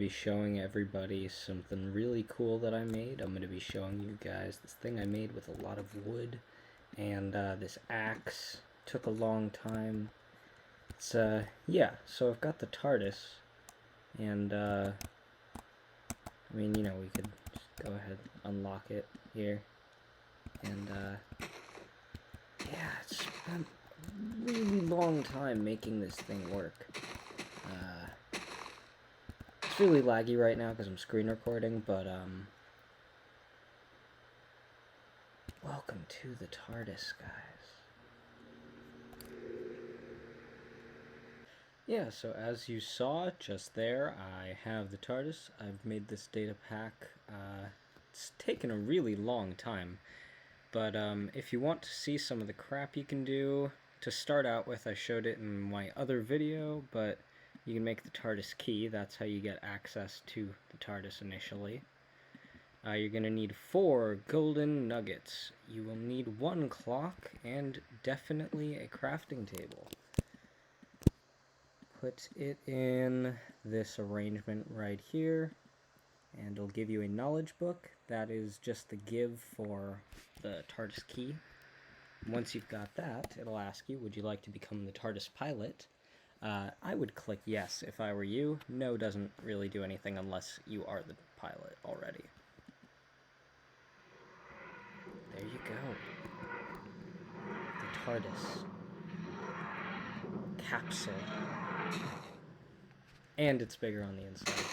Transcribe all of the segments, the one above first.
Be showing everybody something really cool that I made. I'm going to be showing you guys this thing I made with a lot of wood, and this axe took a long time. It's yeah, so I've got the Tardis, and I mean, you know, we could just go ahead and unlock it here, and yeah, it's been a really long time making this thing work. It's really laggy right now because I'm screen recording, but welcome to the Tardis, guys. Yeah, so as you saw just there, I have the Tardis. I've made this data pack. It's taken a really long time, but if you want to see some of the crap you can do, to start out with, I showed it in my other video, but you can make the Tardis key. That's how you get access to the Tardis initially. You're going to need 4 golden nuggets. You will need 1 clock and definitely a crafting table. Put it in this arrangement right here, and it'll give you a knowledge book. That is just the give for the Tardis key. Once you've got that, it'll ask you, would you like to become the Tardis pilot? I would click yes if I were you. No doesn't really do anything unless you are the pilot already. There you go. The Tardis. Capsule. And it's bigger on the inside.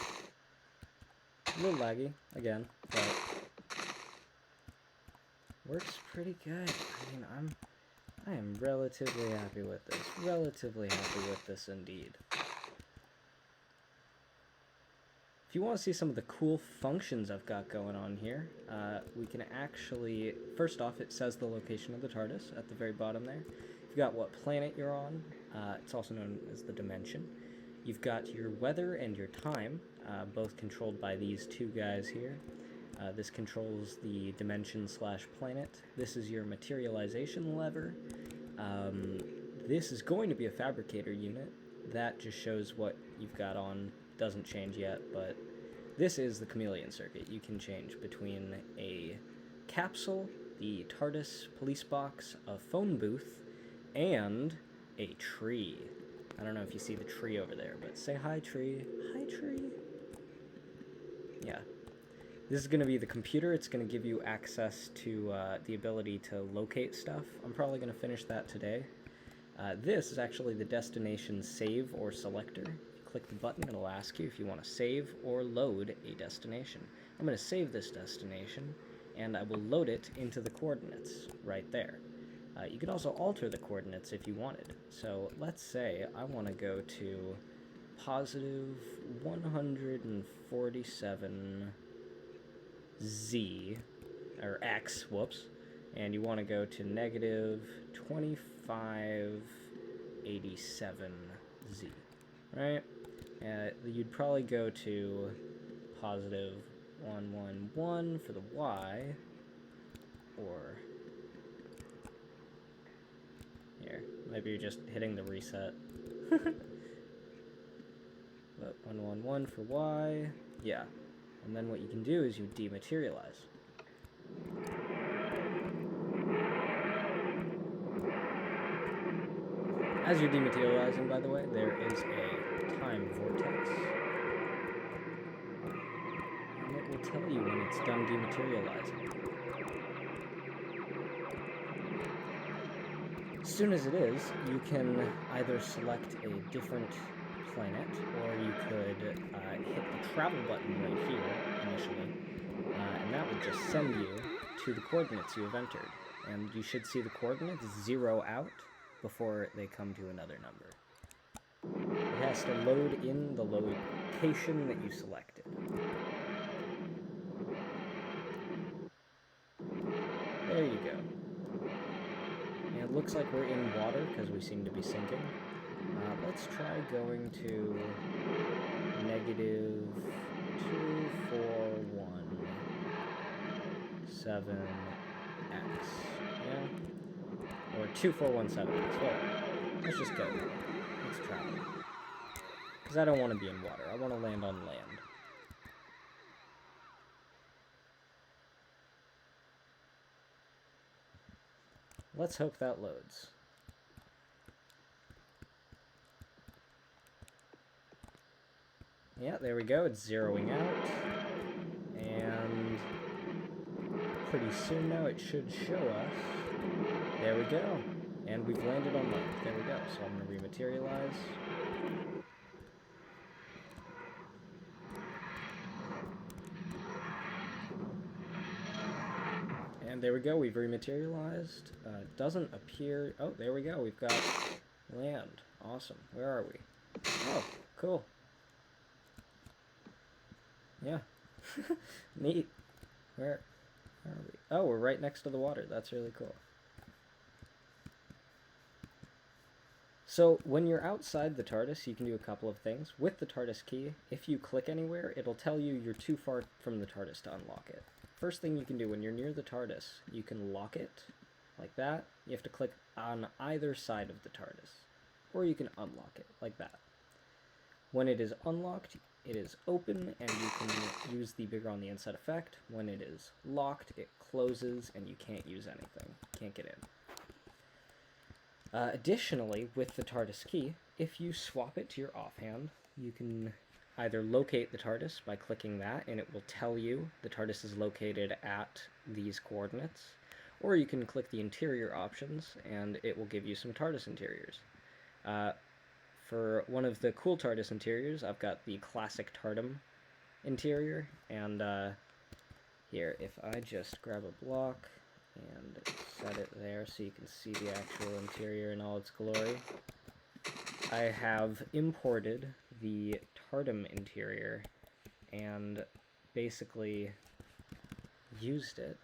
A little laggy, again, but works pretty good. I mean, I am relatively happy with this. Relatively happy with this indeed. If you want to see some of the cool functions I've got going on here, we can actually, first off, it says the location of the Tardis at the very bottom there. You've got what planet you're on. It's also known as the dimension. You've got your weather and your time, both controlled by these two guys here. This controls the dimension/planet. This is your materialization lever. This is going to be a fabricator unit. That just shows what you've got on. Doesn't change yet, but this is the chameleon circuit. You can change between a capsule, the Tardis police box, a phone booth, and a tree. I don't know if you see the tree over there, but say hi, tree. Hi, tree. Yeah. This is going to be the computer. It's going to give you access to the ability to locate stuff. I'm probably going to finish that today. This is actually the destination save or selector. Click the button, it'll ask you if you want to save or load a destination. I'm going to save this destination, and I will load it into the coordinates right there. You can also alter the coordinates if you wanted. So let's say I want to go to positive 147Z, or X, whoops, and you want to go to negative 2587Z, right? You'd probably go to positive 111 for the Y, or here, maybe you're just hitting the reset. But 111 for Y, yeah. And then what you can do is you dematerialize. As you're dematerializing, by the way, there is a time vortex. And it will tell you when it's done dematerializing. As soon as it is, you can either select a different planet, or you could hit the travel button right here, initially, and that would just send you to the coordinates you have entered. And you should see the coordinates 0 out before they come to another number. It has to load in the location that you selected. There you go. And it looks like we're in water because we seem to be sinking. Let's try going to negative 2417x. Yeah? Or 2417x, whatever. Let's just go. Let's travel. Because I don't want to be in water. I want to land on land. let's hope that loads. Yeah, there we go. It's zeroing out. And pretty soon now it should show us. There we go. And we've landed on land. There we go. So I'm going to rematerialize. And there we go. We've rematerialized. Doesn't appear... Oh, there we go. We've got land. Awesome. Where are we? Oh, cool. Yeah. Neat. Where are we? Oh, we're right next to the water. That's really cool. So when you're outside the TARDIS, you can do a couple of things. With the TARDIS key, if you click anywhere, it'll tell you you're too far from the TARDIS to unlock it. First thing you can do when you're near the TARDIS, you can lock it like that. You have to click on either side of the TARDIS, or you can unlock it like that. When it is unlocked, it is open and you can use the bigger on the inside effect. When it is locked, it closes and you can't use anything. Can't get in. Additionally, with the TARDIS key, if you swap it to your offhand, you can either locate the TARDIS by clicking that, and it will tell you the TARDIS is located at these coordinates, or you can click the interior options, and it will give you some TARDIS interiors. For one of the cool TARDIS interiors, I've got the classic Tardum interior, and here, if I just grab a block and set it there so you can see the actual interior in all its glory. I have imported the Tardum interior and basically used it.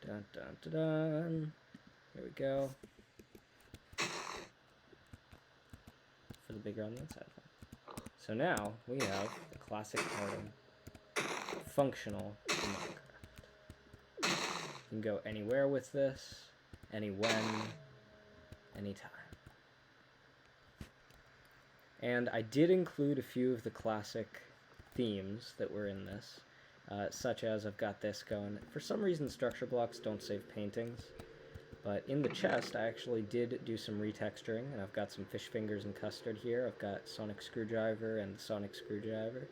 Dun dun dun dun. There we go. For the bigger on the inside. So now we have the classic Tardum functional Minecraft. You can go anywhere with this, any when, anytime. And I did include a few of the classic themes that were in this, such as I've got this going. For some reason, structure blocks don't save paintings, but in the chest, I actually did do some retexturing, and I've got some fish fingers and custard here. I've got Sonic Screwdriver and Sonic Screwdriver.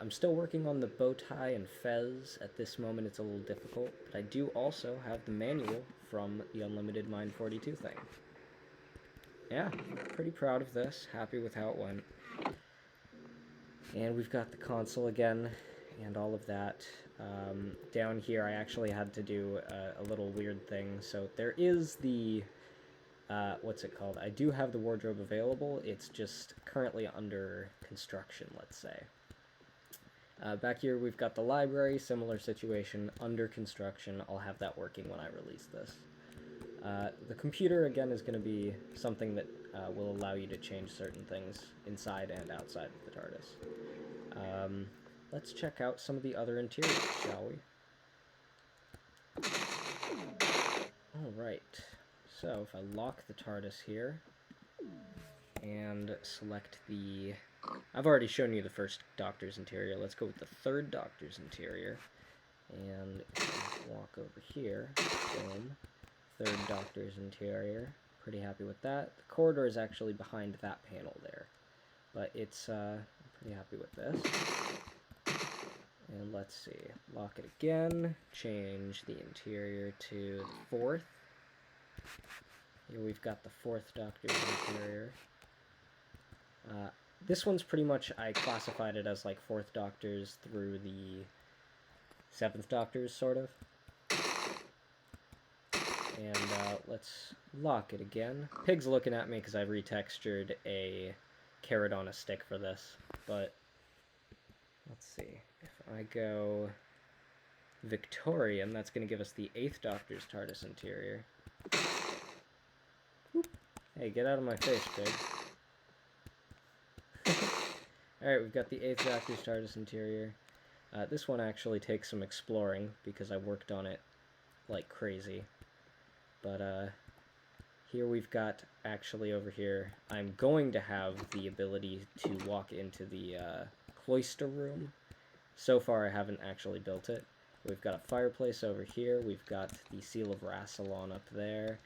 I'm still working on the bow tie and fez. At this moment, it's a little difficult, but I do also have the manual from the Unlimited Mine 42 thing. Yeah, pretty proud of this. Happy with how it went. And we've got the console again, and all of that. Down here, I actually had to do a little weird thing. So there is the... what's it called? I do have the wardrobe available. It's just currently under construction, let's say. Back here we've got the library, similar situation, under construction. I'll have that working when I release this. The computer, again, is going to be something that will allow you to change certain things inside and outside of the TARDIS. Let's check out some of the other interiors, shall we? Alright, so if I lock the TARDIS here, and select the... I've already shown you the first Doctor's interior. Let's go with the third Doctor's interior. And if I walk over here, boom, third Doctor's interior. Pretty happy with that. The corridor is actually behind that panel there. But it's, I'm pretty happy with this. And let's see, lock it again, change the interior to the fourth. Here we've got the fourth Doctor's interior. This one's pretty much, I classified it as like fourth Doctor's through the seventh Doctor's, sort of. And let's lock it again. Pig's looking at me because I retextured a carrot on a stick for this, but let's see. If I go Victorian, that's going to give us the 8th Doctor's TARDIS interior. Whoop. Hey, get out of my face, pig. Alright, we've got the 8th Doctor's TARDIS interior. This one actually takes some exploring because I worked on it like crazy. But here we've got, actually over here, I'm going to have the ability to walk into the cloister room. So far I haven't actually built it. We've got a fireplace over here, we've got the Seal of Rassilon up there,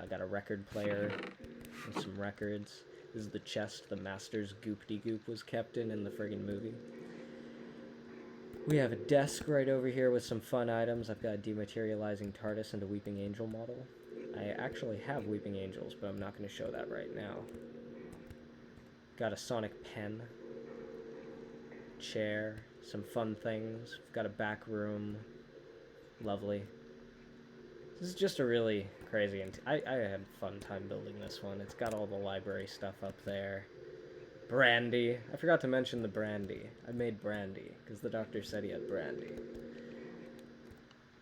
Got a record player with some records. This is the chest the Master's Goop-de-Goop was kept in the friggin' movie. We have a desk right over here with some fun items. I've got a dematerializing TARDIS and a Weeping Angel model. I actually have Weeping Angels, but I'm not going to show that right now. Got a sonic pen, chair, some fun things. We've got a back room. Lovely. This is just a really crazy... I had a fun time building this one. It's got all the library stuff up there. Brandy. I forgot to mention the brandy. I made brandy, because the doctor said he had brandy.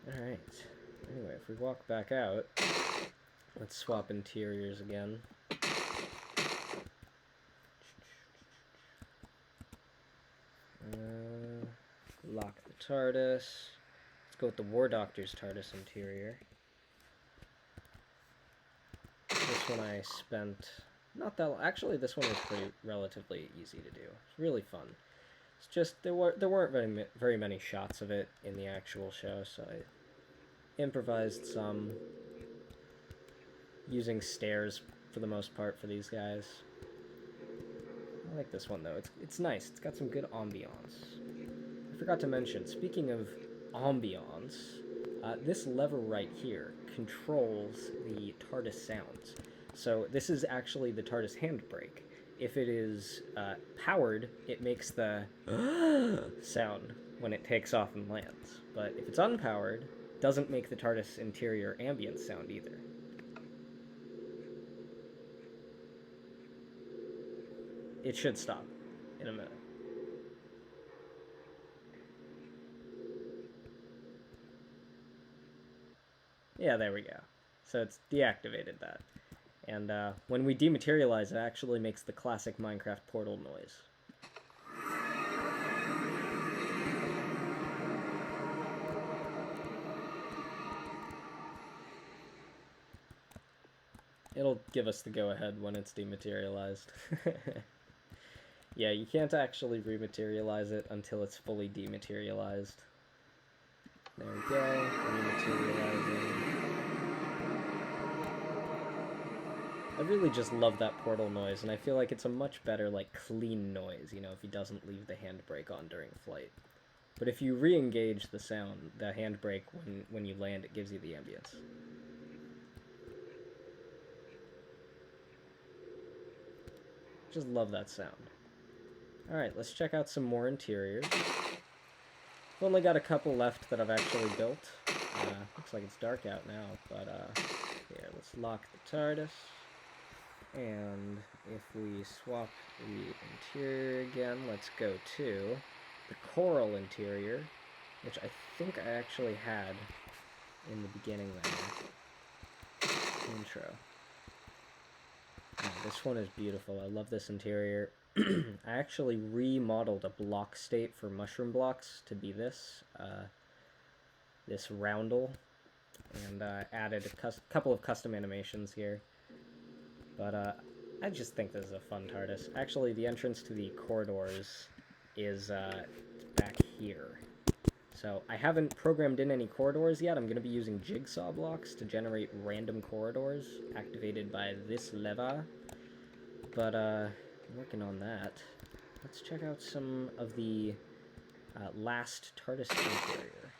Alright. Anyway, if we walk back out, let's swap interiors again. Lock the TARDIS. Let's go with the War Doctor's TARDIS interior. This one I spent... Not that... Actually, this one was pretty relatively easy to do. It's really fun. It's just there weren't very many shots of it in the actual show, so I improvised some using stairs for the most part for these guys. I like this one though. It's nice. It's got some good ambiance. I forgot to mention, speaking of ambiance, this lever right here controls the TARDIS sounds. So this is actually the TARDIS handbrake. If it is powered, it makes the sound when it takes off and lands. But if it's unpowered, it doesn't make the TARDIS interior ambience sound either. It should stop in a minute. Yeah, there we go. So it's deactivated that. And when we dematerialize, it actually makes the classic Minecraft portal noise. It'll give us the go-ahead when it's dematerialized. Yeah, you can't actually rematerialize it until it's fully dematerialized. There we go, rematerializing. I really just love that portal noise, and I feel like it's a much better, like, clean noise, you know, if he doesn't leave the handbrake on during flight. But if you re-engage the sound, the handbrake, when you land, it gives you the ambience. Just love that sound. Alright, let's check out some more interiors. I've only got a couple left that I've actually built. Looks like it's dark out now, but here, let's lock the TARDIS. And if we swap the interior again, let's go to the coral interior, which I think I actually had in the beginning there. Intro. This one is beautiful. I love this interior. I actually remodeled a block state for mushroom blocks to be this roundel, and added a couple of custom animations here. But I just think this is a fun TARDIS. Actually, the entrance to the corridors is back here. So I haven't programmed in any corridors yet. I'm going to be using jigsaw blocks to generate random corridors activated by this lever. But I'm working on that. Let's check out some of the last TARDIS interior.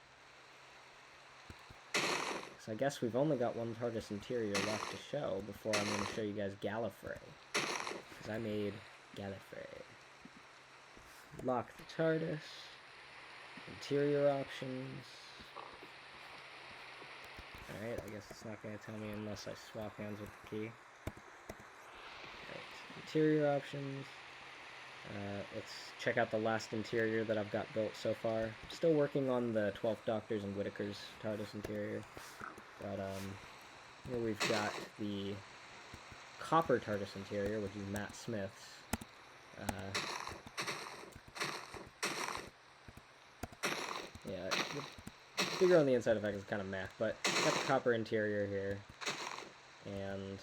So I guess we've only got one TARDIS interior left to show before I'm going to show you guys Gallifrey. Because I made Gallifrey. Lock the TARDIS. Interior options. Alright, I guess it's not going to tell me unless I swap hands with the key. Right, interior options. Let's check out the last interior that I've got built so far. I'm still working on the 12th Doctor's and Whittaker's TARDIS interior. But here we've got the copper TARDIS interior, which is Matt Smith's. Yeah, the bigger on the inside effect is kind of meh, but got the copper interior here, and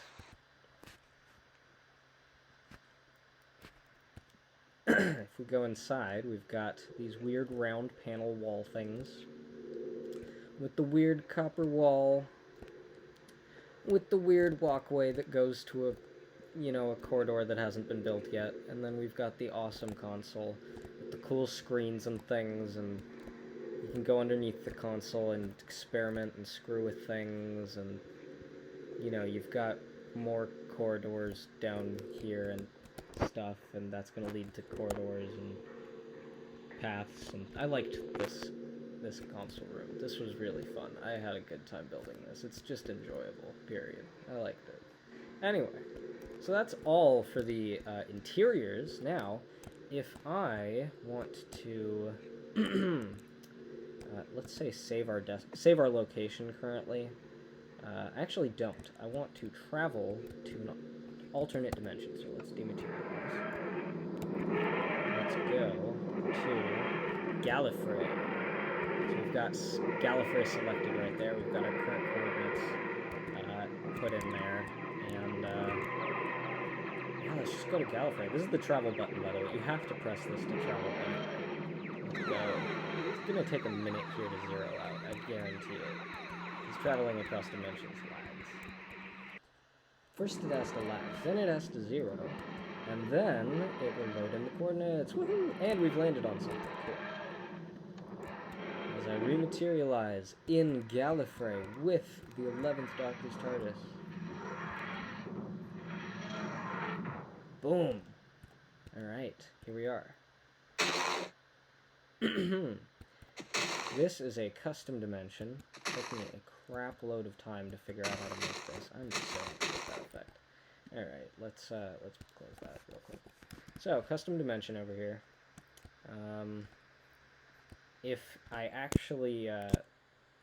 if we go inside, we've got these weird round panel wall things with the weird copper wall. with the weird walkway that goes to a corridor that hasn't been built yet. And then we've got the awesome console with the cool screens and things, and you can go underneath the console and experiment and screw with things, and you've got more corridors down here and stuff, and that's going to lead to corridors and paths. And I liked this console room. This was really fun. I had a good time building this. It's just enjoyable, period. I liked it. Anyway, so that's all for the interiors. Now, if I want to let's say save our location currently. I actually don't. I want to travel to an alternate dimension, so let's dematerialize. Let's go to Gallifrey. So we've got Gallifrey selected right there. We've got our current coordinates put in there, and yeah, let's just go to Gallifrey. This is the travel button, by the way. You have to press this to travel anyway. Let's go. It's gonna take a minute here to zero out, I guarantee it. Because traveling across dimensions lags. First it has to lag, then it has to zero, and then it will load in the coordinates. Woohoo! And we've landed on something cool. As I rematerialize in Gallifrey with the 11th Doctor's TARDIS. Boom! Alright, here we are. This is a custom dimension. It took me a crap load of time to figure out how to make this. I'm just so happy with that effect. Alright, let's close that real quick. So, custom dimension over here. If I actually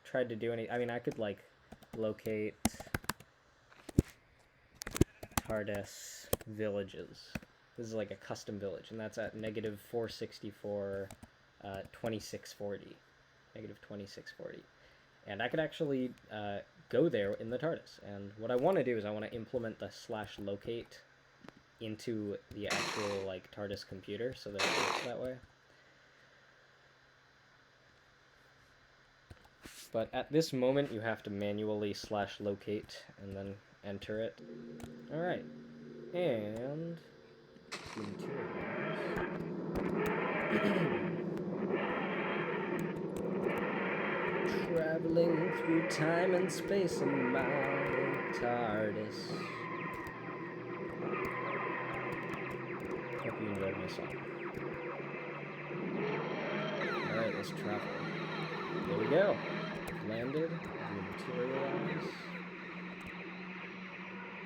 tried to do I mean, I could, like, locate TARDIS villages. This is like a custom village, and that's at negative 464, 2640. Negative 2640. And I could actually go there in the TARDIS. And what I want to do is I want to implement the /locate into the actual, like, TARDIS computer so that it works that way. But at this moment, you have to manually /locate and then enter it. Alright. And traveling through time and space in my TARDIS. Hope you enjoyed my song. Alright, let's travel. There we go. Landed. Materialize.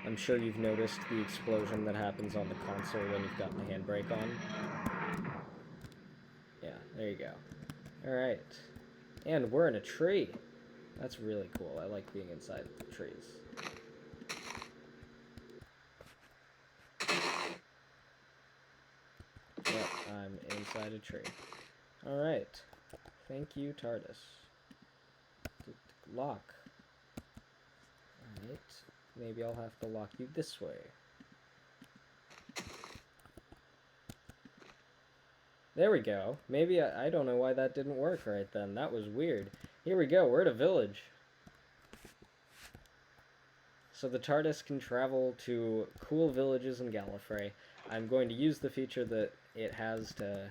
I'm sure you've noticed the explosion that happens on the console when you've got the handbrake on. Yeah, there you go. Alright. And we're in a tree. That's really cool. I like being inside trees. Yep, I'm inside a tree. Alright. Thank you, TARDIS. Lock. Alright. Maybe I'll have to lock you this way. There we go. Maybe I don't know why that didn't work right then. That was weird. Here we go. We're at a village. So the TARDIS can travel to cool villages in Gallifrey. I'm going to use the feature that it has to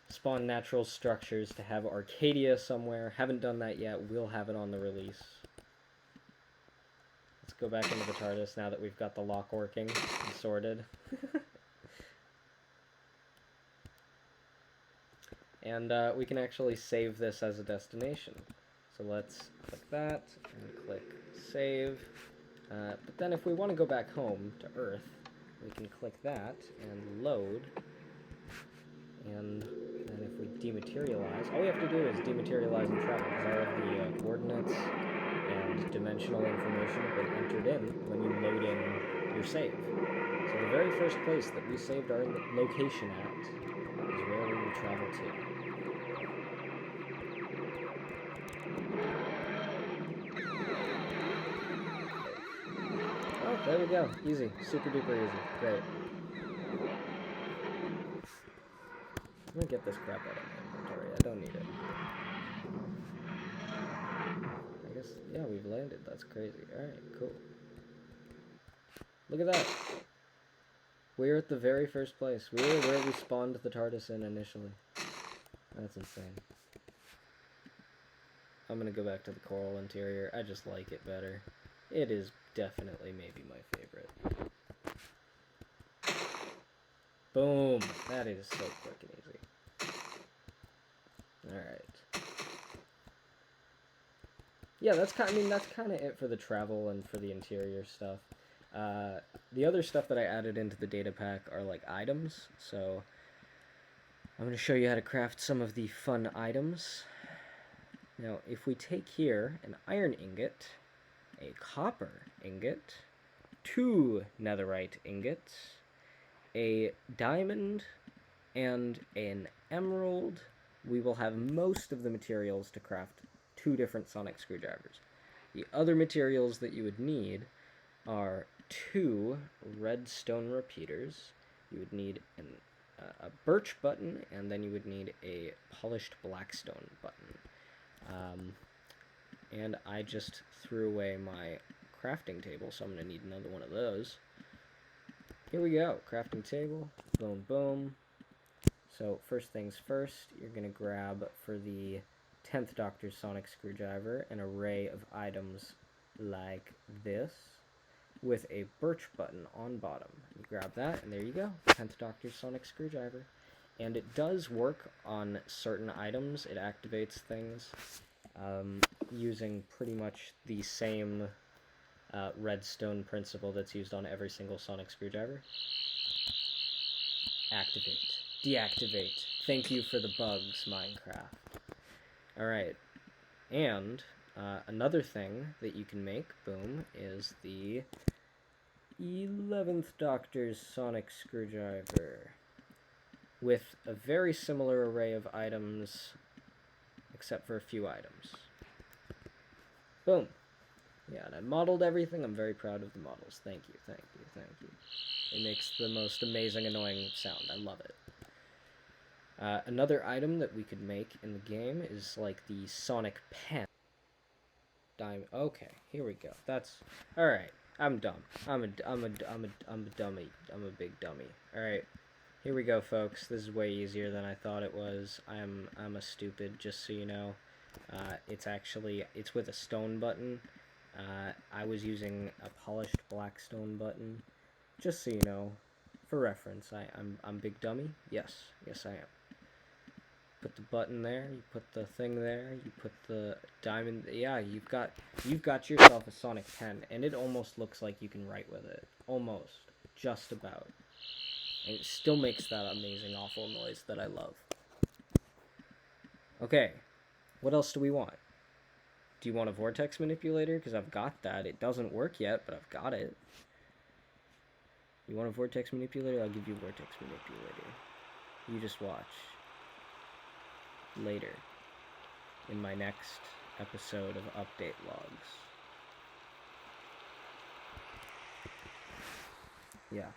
spawn natural structures to have Arcadia somewhere. Haven't done that yet. We'll have it on the release. Let's go back into the TARDIS now that we've got the lock working and sorted. And we can actually save this as a destination. So let's click that and click save. But then if we want to go back home to Earth, we can click that and load. And then if we dematerialize, all we have to do is dematerialize and travel, because all of the coordinates and dimensional information have been entered in when you load in your save. So the very first place that we saved our location at is where we will travel to. Oh, there we go. Easy. Super duper easy. Great. I'm gonna get this crap out of my inventory. I don't need it. I guess, yeah, we've landed. That's That's crazy. Alright, cool. Look at that. We're at the very first place. We were where we spawned the Tardis in initially. That's insane. I'm gonna go back to the coral interior. I just like it better. It is definitely maybe my favorite. Boom! That is so quick and easy. Alright. Yeah, that's kind of it for the travel and for the interior stuff. The other stuff that I added into the data pack are like items, so I'm going to show you how to craft some of the fun items. Now, if we take here an iron ingot, a copper ingot, 2 netherite ingots, a diamond, and an emerald, we will have most of the materials to craft 2 different sonic screwdrivers. The other materials that you would need are 2 redstone repeaters. You would need a birch button, and then you would need a polished blackstone button. And I just threw away my crafting table, so I'm going to need another one of those. Here we go, crafting table, boom, boom. So first things first, you're going to grab, for the 10th Doctor's sonic screwdriver, an array of items like this, with a birch button on bottom. You grab that, and there you go, 10th Doctor's sonic screwdriver. And it does work on certain items. It activates things using pretty much the same redstone principle that's used on every single sonic screwdriver. Activate. Deactivate. Thank you for the bugs, Minecraft. Alright. And another thing that you can make, boom, is the 11th Doctor's sonic screwdriver, with a very similar array of items, except for a few items. Boom. Yeah, and I modeled everything. I'm very proud of the models. Thank you, thank you, thank you. It makes the most amazing, annoying sound. I love it. Another item that we could make in the game is like the sonic pen. Okay, here we go. That's all right. I'm dumb. I'm a dummy. I'm a big dummy. All right, here we go, folks. This is way easier than I thought it was. I'm a stupid. Just so you know, it's with a stone button. I was using a polished black stone button. Just so you know, for reference, I'm big dummy. Yes, I am. Put the button there, you put the thing there, you put the diamond. Yeah, you've got yourself a sonic pen, and it almost looks like you can write with it. Almost. Just about. And it still makes that amazing, awful noise that I love. Okay, what else do we want? Do you want a vortex manipulator? Because I've got that. It doesn't work yet, but I've got it. You want a vortex manipulator? I'll give you a vortex manipulator. You just watch. Later. In my next episode of Update Logs. Yeah.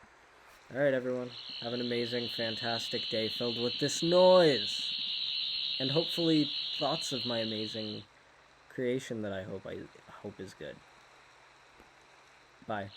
Alright, everyone. Have an amazing, fantastic day filled with this noise! And hopefully thoughts of my amazing creation that I hope is good. Bye.